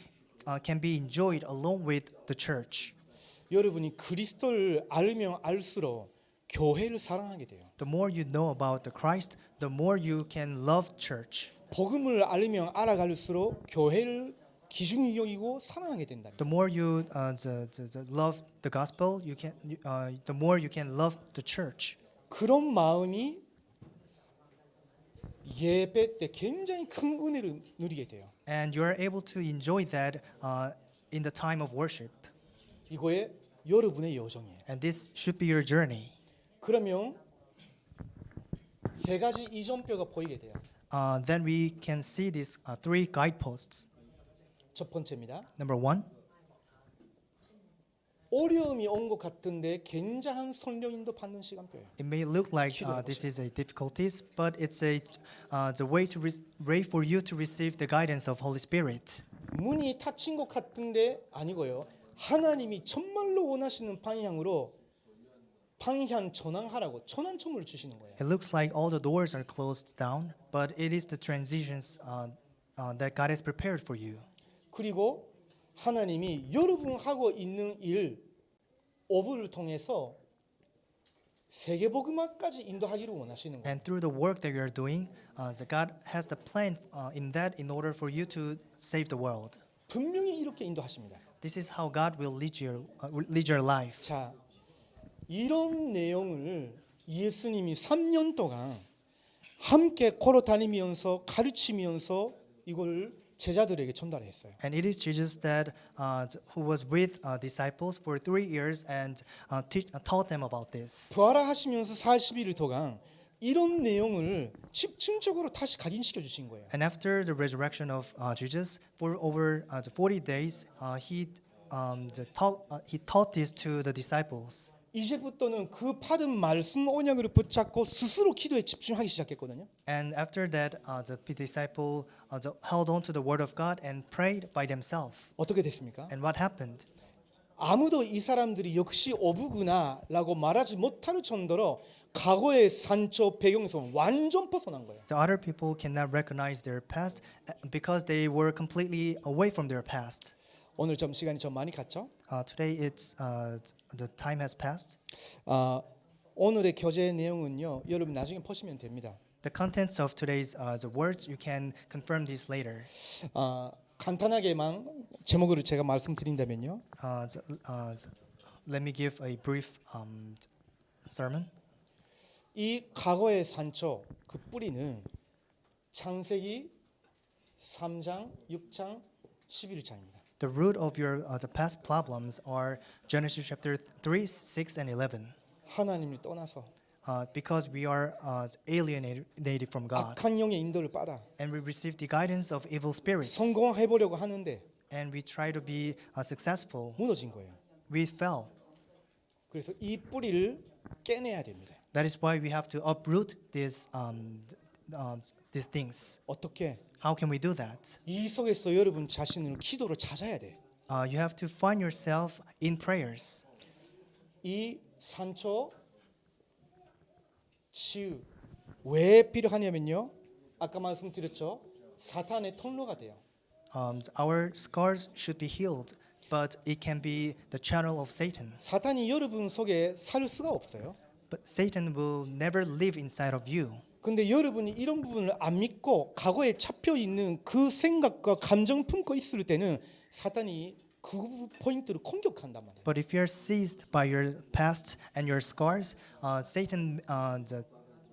can be enjoyed along with the church. 여러분이 그리스도를 알면 알수록 교회를 사랑하게 돼요. The more you know about the Christ, the more you can love church. 복음을 알면 알아갈수록 교회를 기준이 여기고 사랑하게 된다. The more you love the gospel, the more you can love the church. 그런 마음이 예배 때 굉장히 큰 은혜를 누리게 돼요. And you are able to enjoy that in the time of worship. 이거에 여러분의 여정이에요. And this should be your journey. 그러면 세 가지 이정표가 보이게 돼요. Then we can see these three guideposts. 첫 번째입니다. Number one, 어려움이 온 것 같은데 굉장한 성령인도 받는 시간표예요. it may look like this is a difficulties, but it's the way for you to receive the guidance of Holy Spirit. 문이 닫힌 것 같은데 아니고요. 하나님이 정말로 원하시는 방향으로 방향 전환하라고 전환점을 주시는 거예요. It looks like all the doors are closed down, but it is the transitions that God has prepared for you. 그리고 하나님이 여러분 하고 있는 일 오브를 통해서 세계복음화까지 인도하기를 원하시는 거예요. And through the work that you are doing, God has the plan in that in order for you to save the world. 분명히 이렇게 인도하십니다. This is how God will lead your life. 자, 이런 내용을 예수님이 3년 동안 함께 걸어 다니면서 가르치면서 이걸 제자들에게 전달했어요. And it is Jesus that who was with disciples for 3 years and taught them about this. 부활하시면서 40일 동안 이런 내용을 집중적으로 다시 각인시켜 주신 거예요. And after the resurrection of Jesus, for over 40 days, he taught this to the disciples. 이제부터는 그 받은 말씀 언약을 붙잡고 스스로 기도에 집중하기 시작했거든요. And after that, the disciple held on to the word of God and prayed by themselves. 어떻게 됐습니까? And what happened? 아무도 이 사람들이 역시 어부구나라고 말하지 못할 정도로 과거의 산초 배경에서 완전 벗어난 거예요. The other people cannot recognize their past because they were completely away from their past. 오늘 좀 시간이 좀 많이 갔죠? Today, the time has passed. 오늘의 교재 내용은요. 여러분 나중에 보시면 됩니다. The contents of today's the words you can confirm these later. 간단하게만 제목을 제가 말씀드린다면요. Let me give a brief sermon. 이 과거의 산초 그 뿌리는 창세기 3장, 6장, 11장입니다. The root of your the past problems are Genesis chapter 3, 6, and 11. 하나님을 떠나서 Because we are alienated from God, 악한 영의 인도를 받아 and we receive the guidance of evil spirits, 성공해 보려고 하는데 and we try to be successful. 무너진 거예요. We fell. 그래서 이 뿌리를 깨내야 됩니다. That is why we have to uproot these things. 어떻게? How can we do that? 이 속에서 여러분 자신을 기도로 찾아야 돼. You have to find yourself in prayers. 이 상처 치유 왜 필요하냐면요. 아까 말씀드렸죠. 사탄의 통로가 돼요. Our scars should be healed, but it can be the channel of Satan. 사탄이 여러분 속에 살 수가 없어요. But Satan will never live inside of you. 근데 여러분이 이런 부분을 안 믿고 과거에 잡혀 있는 그 생각과 감정 품고 있을 때는 사탄이 그 포인트를 공격한단 말이에요. But if you are seized by your past and your scars, Satan,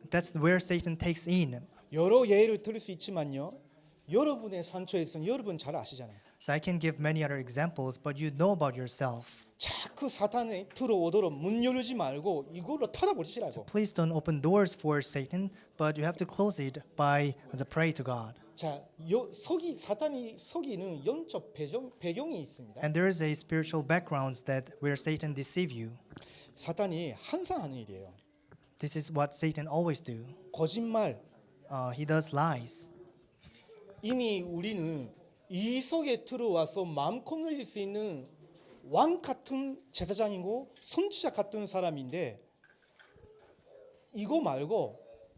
that's where Satan takes in. 여러 예를 들을 수 있지만요. 여러분의 상처에서는 여러분 잘 아시잖아요. So I can give many other examples, but you know about yourself. 자꾸 사탄이 들어오도록 문 열지 말고 이걸로 닫아버리시라고. Please don't open doors for Satan, but you have to close it by pray to God. 자, 사탄이 속이는 영적 배경이 있습니다. And there is a spiritual background that where Satan deceive you. 사탄이 항상 하는 일이에요. This is what Satan always do. 거짓말. He does lies. 이미 우리는 이 속에 들어와서 마음껏 늘릴 수 있는 왕 같은 제사장이고 선지자 같은 사람인데 이거 말고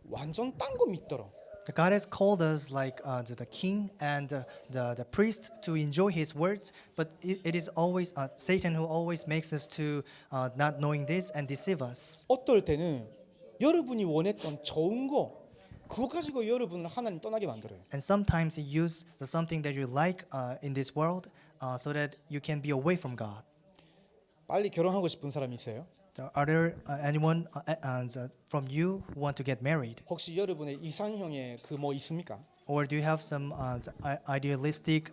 완전 딴 거 믿더라. God has called us like the king and the priest to enjoy His words, but it is always Satan who always makes us to not knowing this and deceive us. 어떨 때는 여러분이 원했던 좋은 거 그거 가지고 여러분을 하나님 떠나게 만들어요. And sometimes He uses something that you like in this world so that you can be away from God. 빨리 결혼하고 싶은 사람이 있어요? So are there anyone from you who want to get married? 혹시 여러분의 이상형의 그 뭐 있습니까? Or do you have some idealistic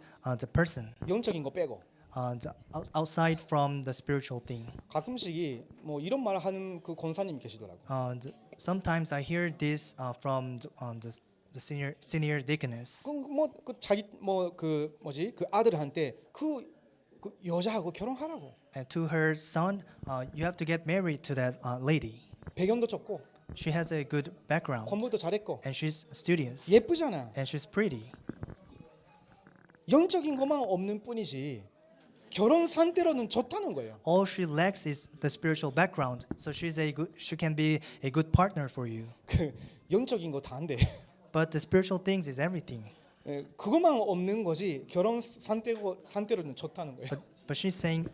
person 영적인 거 빼고 outside from the spiritual thing? 가끔씩이 뭐 이런 말을 하는 그 권사님이 계시더라고. Sometimes I hear this from the senior deaconess. 그 자기 그 아들한테 그 여자하고 결혼하라고. And to her son, you have to get married to that lady. 배경도 좋고 She has a good background, 공부도 잘했고 and she's studious, 예쁘잖아. and she's pretty. 영적인 것만 없는 뿐이지 결혼 상태로는 좋다는 거예요. All she lacks is the spiritual background, so she can be a good partner for you. 그 영적인 거 다 안 돼. But the spiritual things is everything. 그것만 없는 거지 결혼 상태로는 좋다는 거예요. But she's saying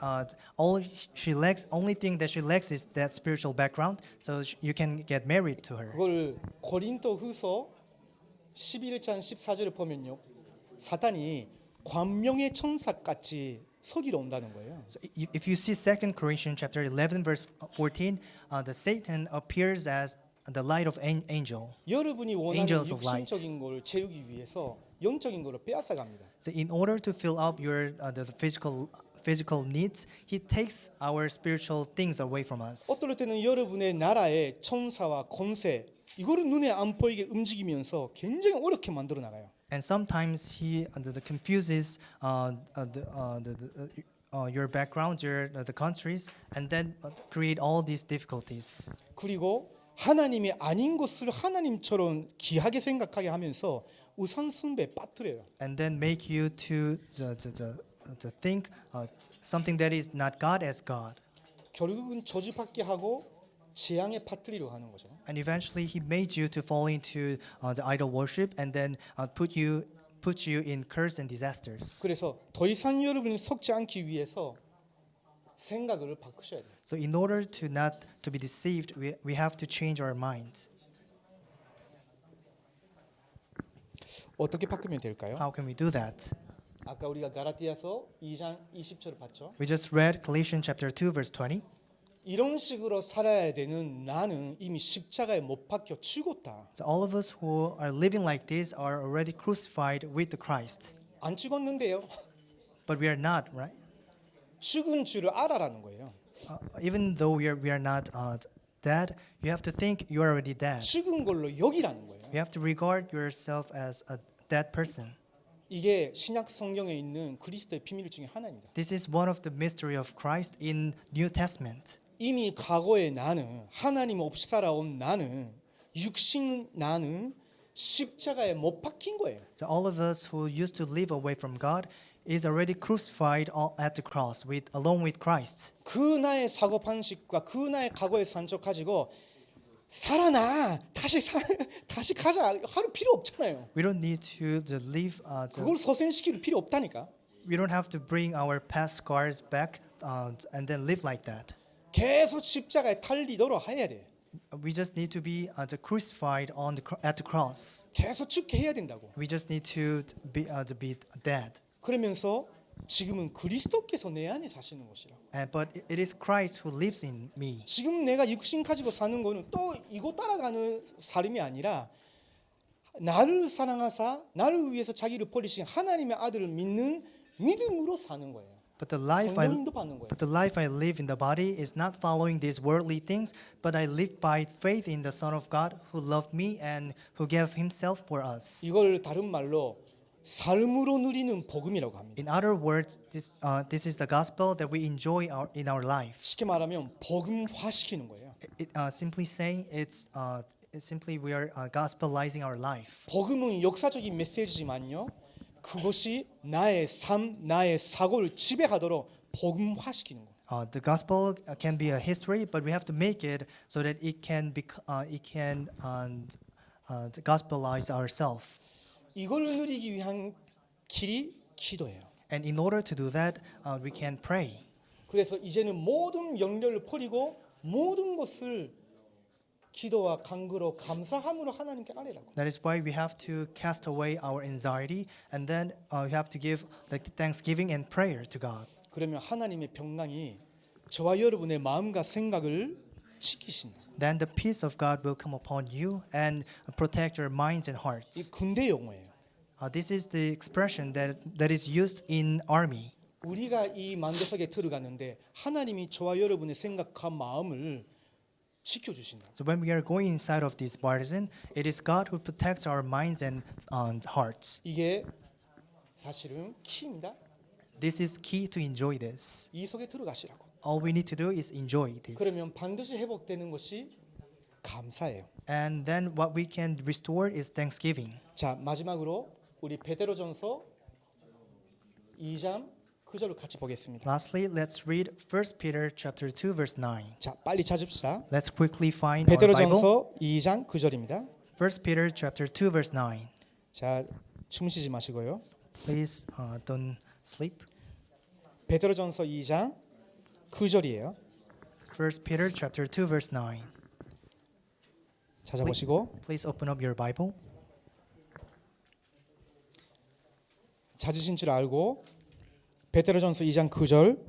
only thing that she lacks is that spiritual background, so you can get married to her. 그걸 고린도후서 11장 14절을 보면요. 사탄이 광명의 천사같이 속이러 온다는 거예요. So if you see 2 Corinthians chapter 11 verse 14, the Satan appears as the light of angel. 여러분이 원하는 Angels of light. 육신적인 걸 채우기 위해서 영적인 거를 빼앗아 갑니다. So in order to fill up your the physical needs, he takes our spiritual things away from us. 어떨 때는 여러분의 나라의 천사와 권세 이거를 눈에 안 보이게 움직이면서 굉장히 어렵게 만들어 나가요. And sometimes he confuses your background, the countries, and then create all these difficulties. 그리고 하나님이 아닌 것을 하나님처럼 귀하게 생각하게 하면서 우상 숭배에 빠뜨려요. And then make you to think something that is not God as God. 결국은 저주받게 하고 재앙에 빠뜨리려 하는 거죠. And eventually he made you to fall into the idol worship, and then put you in curse and disasters. 그래서 더 이상 여러분이 속지 않기 위해서 생각을 바꾸셔야 돼요. So in order to not to be deceived, we have to change our minds. 어떻게 바꾸면 될까요? How can we do that? 아까 우리가 가라티아서 2장 20절을 봤죠. We just read Galatians chapter 2 verse 20. 이런 식으로 살아야 되는 나는 이미 십자가에 못 박혀 죽었다. So all of us who are living like this are already crucified with the Christ. 안 죽었는데요. But we are not, right? 죽은 줄을 알아라는 거예요. Even though we are not dead, you have to think you are already dead. 죽은 걸로 여기라는 거예요. You have to regard yourself as a dead person. 이게 신약 성경에 있는 그리스도의 비밀 중에 하나입니다. This is one of the mystery of Christ in New Testament. 이미 과거의 나는 하나님 없이 살아온 나는 육신 나는 십자가에 못 박힌 거예요. So all of us who used to live away from God is already crucified at the cross along with Christ. 그 나의 사고 방식과 그 나의 과거의 산적 가지고 살아나 다시 가자 할 필요 없잖아요. We don't need to live. 그걸 소생시킬 필요 없다니까. We don't have to bring our past scars back and then live like that. 계속 십자가에 달리도록 해야 돼. We just need to be crucified at the cross. 계속 죽게 해야 된다고. We just need to be dead. 그러면서 지금은 그리스도께서 내 안에 사시는 것이라. But it is Christ who lives in me. 지금 내가 육신 가지고 사는 거는 또 이거 따라가는 삶이 아니라 나를 사랑하사 나를 위해서 자기를 버리신 하나님의 아들을 믿는 믿음으로 사는 거예요. But the 성령도 받는 거예요. life I live in the body is not following these worldly things, but I live by faith in the Son of God who loved me and who gave Himself for us. 이걸 다른 말로 삶으로 누리는 복음이라고 합니다. In other words, this is the gospel that we enjoy in our life. 쉽게 말하면 복음화시키는 거예요. Simply saying, it's simply we are gospelizing our life. 복음은 역사적인 메시지지만요. 그것이 나의 삶, 나의 사고를 지배하도록 복음화시키는 거예요. The gospel can be a history, but we have to make it so that it can gospelize ourselves. 이걸 누리기 위한 길이 기도예요. And in order to do that, we can pray. 그래서 이제는 모든 염려를 버리고 모든 것을 기도와 간구로 감사함으로 하나님께 아뢰라고. That is why we have to cast away our anxiety, and then we have to give thanksgiving and prayer to God. 그러면 하나님의 평강이 저와 여러분의 마음과 생각을 지키신다. Then the peace of God will come upon you and protect your minds and 이 hearts. 군대 용어예요. This is the expression that is used in army. 우리가 이 만대석에 들어가는데 하나님이 저와 여러분의 생각과 마음을 지켜주신다. So when we are going inside of this partisan, it is God who protects our minds and hearts. 이게 사실은 키입니다. This is key to enjoy this. 이 속에 들어가시라고. All we need to do is enjoy this. 그러면 반드시 회복되는 것이 감사예요. And then what we can restore is thanksgiving. 자, 마지막으로 우리 베드로전서 2장 9절을 같이 보겠습니다. Lastly, let's read 1 Peter chapter 2 verse 9. 자, 빨리 찾읍시다. Let's quickly find our Bible. 베드로전서 2장 9절입니다. 1 Peter chapter 2 verse 9. 자, 춤 쉬지 마시고요. Please don't sleep. 베드로전서 2장 9절이에요. 1 Peter chapter 2 verse 9. 찾아보시고 Please open up your Bible. 찾으신 줄 알고 베드로전서 2장 9절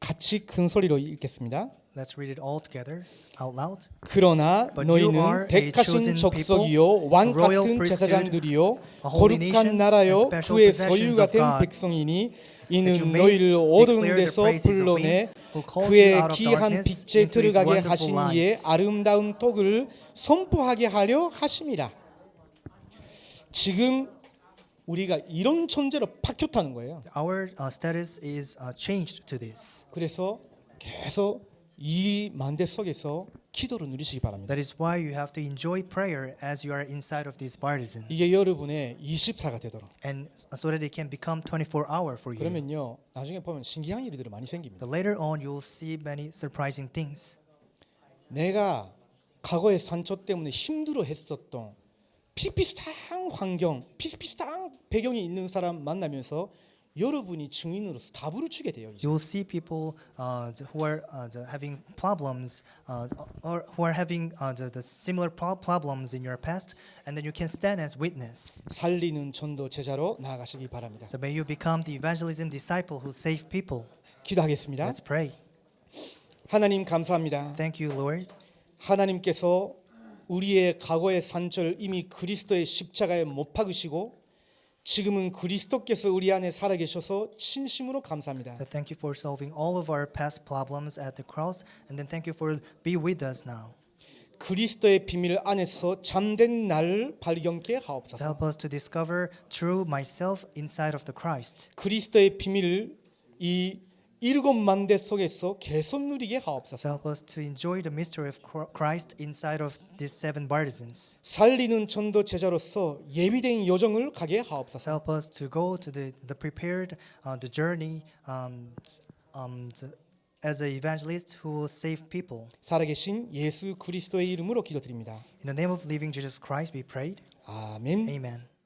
같이 큰 소리로 읽겠습니다. Let's read it all together out loud. 그러나 But you are 너희는 a 택하신 chosen 족속이요 people, 왕 a royal 같은 priesthood, 제사장들이요 a holy 거룩한 nation, 나라요 and special 그의 possessions 소유가 of 된 God, 백성이니 that you 이는 may 너희를 어두운 declare the 데서 praises of 불러내 him who called you 그의 out of 귀한 darkness 빛에 into his 들어가게 wonderful 하신 이의 light. 아름다운 떡을 선포하게 하려 하심이라. 지금 우리가 이런 존재로 박혔다는 거예요. Our status is changed to this. 그래서 계속 이 만대 속에서 기도를 누리시기 바랍니다. That is why you have to enjoy prayer as you are inside of this partisan, 이게 여러분의 24가 되도록. and so that it can become 24-hour for you. 그러면요 나중에 보면 신기한 일들이 많이 생깁니다. So later on, you will see many surprising things. 내가 과거의 상처 때문에 힘들어했었던 비슷비슷한 환경, 비슷비슷한 배경이 있는 사람 만나면서 여러분이 증인으로서 다 부르치게 돼요. 이제. You will see people who are having problems or who are having the similar problems in your past, and then you can stand as witness. 살리는 전도 제자로 나아가시기 바랍니다. So may you become the evangelism disciple who save people. 기도하겠습니다. Let's pray. 하나님 감사합니다. Thank you, Lord. 하나님께서 우리의 과거의 산절 이미 그리스도의 십자가에 못 박으시고 지금은 그리스도께서 우리 안에 살아계셔서 진심으로 감사합니다. I thank you for solving all of our past problems at the cross, and then thank you for be with us now. 그리스도의 비밀 안에서 잠든 나를 발견케 To 하옵소서. help us to discover true myself inside of the Christ. 그리스도의 비밀을 이 일곱 만대 속에서 계속 누리게 하옵소서. Help us to enjoy the mystery of Christ inside of these 7 bartisans. 살리는 전도 제자로서 예비된 여정을 가게 하옵소서. Help us to go to the prepared the journey as an evangelist who will save people. 살아계신 예수 그리스도의 이름으로 기도드립니다. In the name of living Jesus Christ, we prayed. 아멘. Amen.